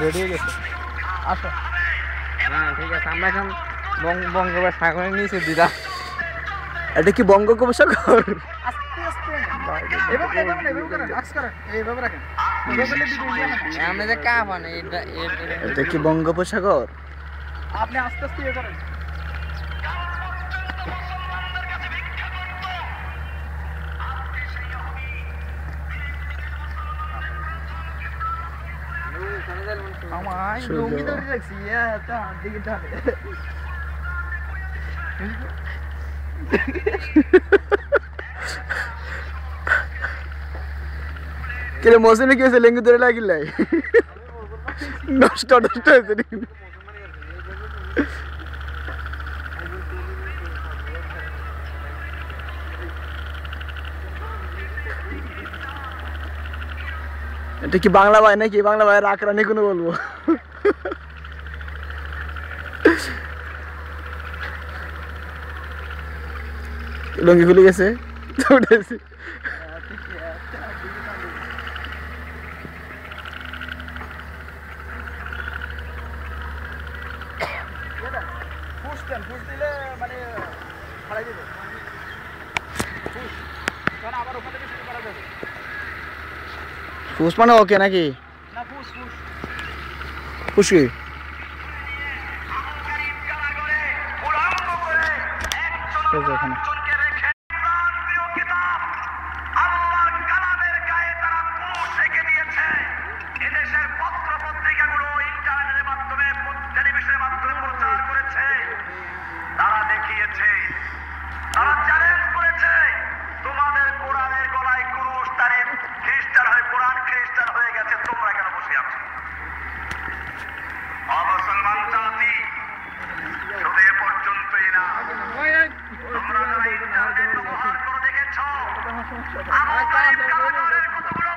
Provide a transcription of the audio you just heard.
Ready হয়ে গেছে, আসো। হ্যাঁ ঠিক আছে, আমরা এখন বঙ্গোপসাগরের নিচে দিলাম। এটা কি বঙ্গোপসাগর? আস্তে আস্তে এভাবে আক্স করেন, এইভাবে রাখেন, আপনি যে কাঁপান। এটা কি বঙ্গোপসাগর? আপনি আস্তে আস্তে ইয়ে করেন। আমার লুঙ্গি ধরে রাখছি, দিকে টানে। কিরে মৌসুমে কি হয়েছে? লেঙ্গু ধরে লাগিলাই নষ্ট হয়েছে। এটা কি বাংলা ভাই নাকি? বাংলা ভাইয়ের আকরানি কোনো বলবো। লুঙ্গি খুলে গেছে, উঠেছি। ফুস মানে ওকে নাকি? ফুস কি? ওখানে তারা দেখিয়েছে, তারা চ্যালেঞ্জ করেছে, তোমাদের কোরআনের গলায় ক্রুশ, তারে খ্রিস্টান হয়ে কোরআন খ্রিস্টান হয়ে গেছে, তোমরা কেন বসে আছো? অমুসলমান জাতি শুধু এ পর্যন্তই না, তোমরা যারা ইন্টারনেট ব্যবহার করে দেখেছ, আমাদের